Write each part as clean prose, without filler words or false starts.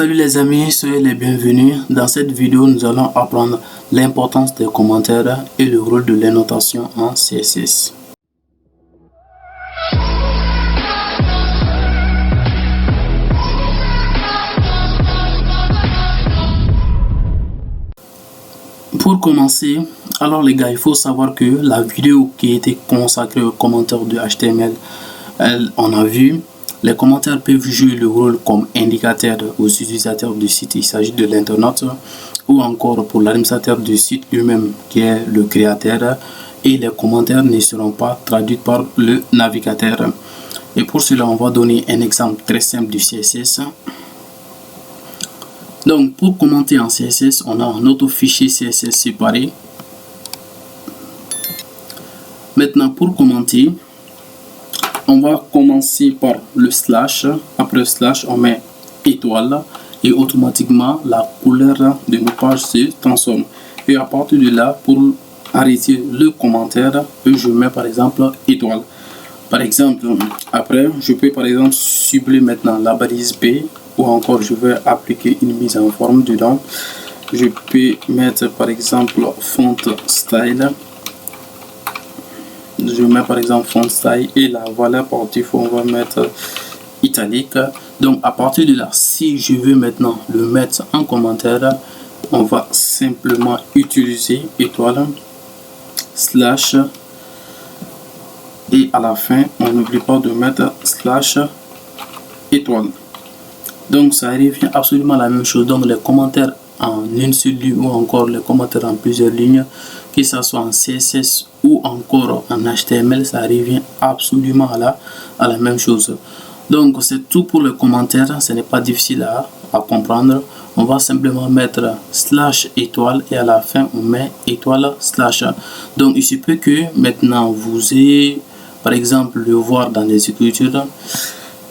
Salut les amis, soyez les bienvenus. Dans cette vidéo, nous allons apprendre l'importance des commentaires et le rôle de l'annotation en CSS. Pour commencer, alors les gars, il faut savoir que la vidéo qui était consacrée aux commentaires de HTML, on a vu, les commentaires peuvent jouer le rôle comme indicateur aux utilisateurs du site. Il s'agit de l'internaute ou encore pour l'administrateur du site lui-même qui est le créateur, et les commentaires ne seront pas traduits par le navigateur. Et pour cela, on va donner un exemple très simple du CSS. Donc pour commenter en CSS, on a un autre fichier CSS séparé. Maintenant pour commenter, on va commencer par le slash. Après le slash, on met étoile et automatiquement la couleur de nos pages se transforme. Et à partir de là, pour arrêter le commentaire, je mets par exemple étoile. Par exemple, après, je peux par exemple cibler maintenant la balise B, ou encore je vais appliquer une mise en forme dedans. Je peux mettre par exemple font style. Je mets par exemple font style et la valeur par défaut on va mettre italique. Donc à partir de là, si je veux maintenant le mettre en commentaire, on va simplement utiliser étoile slash et à la fin on n'oublie pas de mettre slash étoile. Donc ça revient absolument la même chose. Donc les commentaires en une seule ligne ou encore les commentaires en plusieurs lignes, que ce soit en CSS ou encore en HTML, ça revient absolument à la même chose. Donc c'est tout pour les commentaires, ce n'est pas difficile à comprendre. On va simplement mettre slash étoile et à la fin on met étoile slash. Donc il se peut que maintenant vous ayez par exemple le voir dans les écritures.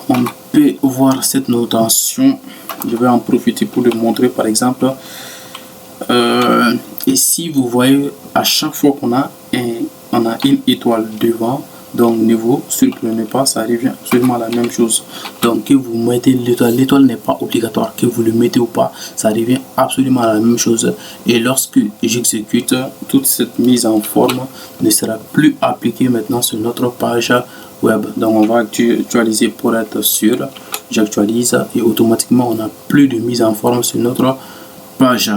On peut voir cette notation. Je vais en profiter pour le montrer par exemple. Et si vous voyez, à chaque fois qu'on a une étoile devant, donc ne vous surprenez pas, ça revient absolument à la même chose. Donc que vous mettez l'étoile n'est pas obligatoire, que vous le mettez ou pas, ça revient absolument à la même chose. Et lorsque j'exécute, toute cette mise en forme ne sera plus appliquée maintenant sur notre page web. Donc on va actualiser pour être sûr. J'actualise et automatiquement on n'a plus de mise en forme sur notre page.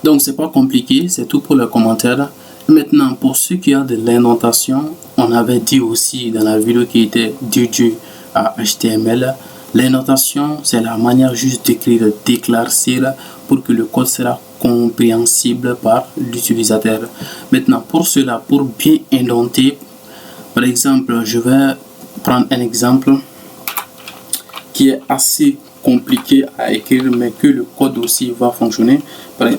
Donc c'est pas compliqué, c'est tout pour les commentaires. Maintenant pour ce qui a de l'indentation, on avait dit aussi dans la vidéo qui était dédiée à HTML, l'indentation c'est la manière juste d'écrire, d'éclaircir pour que le code sera compréhensible par l'utilisateur. Maintenant pour cela, pour bien indenter, par exemple je vais prendre un exemple qui est assez compliqué à écrire mais que le code aussi va fonctionner.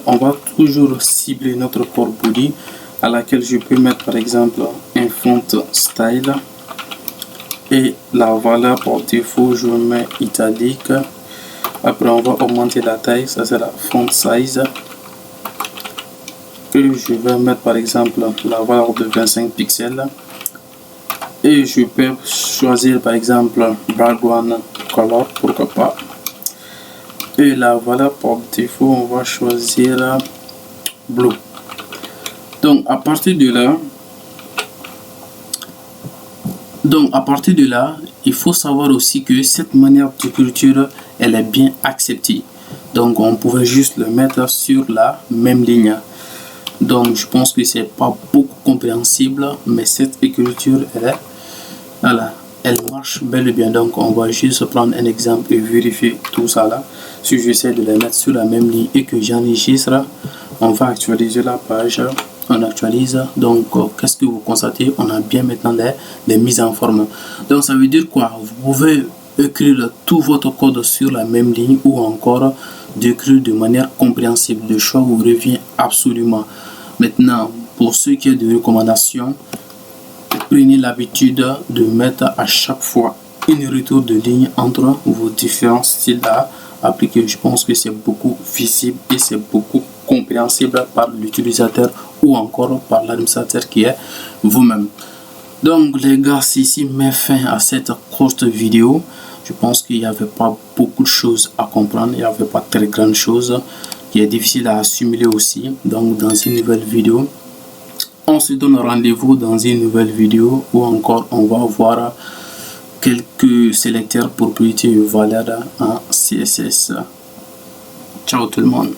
On va toujours cibler notre core body à laquelle je peux mettre par exemple un font style et la valeur par défaut je mets italique. Après on va augmenter la taille, ça c'est la font size et je vais mettre par exemple la valeur de 25 pixels et je peux choisir par exemple background color, pourquoi pas. Et la valeur par défaut on va choisir blue. Donc à partir de là, il faut savoir aussi que cette manière d'écriture elle est bien acceptée. Donc on pouvait juste le mettre sur la même ligne. Donc je pense que c'est pas beaucoup compréhensible, mais cette écriture elle marche bel et bien. Donc on va juste prendre un exemple et vérifier tout ça là. Si j'essaie de les mettre sur la même ligne et que j'enregistre, on va actualiser la page. On actualise, donc qu'est-ce que vous constatez? On a bien maintenant les mises en forme. Donc ça veut dire quoi? Vous pouvez écrire tout votre code sur la même ligne ou encore d'écrire de manière compréhensible. Le choix vous revient absolument. Maintenant pour ce qui est de recommandations, prenez l'habitude de mettre à chaque fois une retour de ligne entre vos différents styles à appliquer. Je pense que c'est beaucoup visible et c'est beaucoup compréhensible par l'utilisateur ou encore par l'administrateur qui est vous-même. Donc les gars, c'est ici met fin à cette courte vidéo. Je pense qu'il n'y avait pas beaucoup de choses à comprendre, il n'y avait pas très grandes choses qui est difficile à assimiler aussi. Donc dans une nouvelle vidéo, on se donne rendez-vous dans une nouvelle vidéo où encore on va voir quelques sélecteurs propriétés valeurs en CSS. Ciao tout le monde.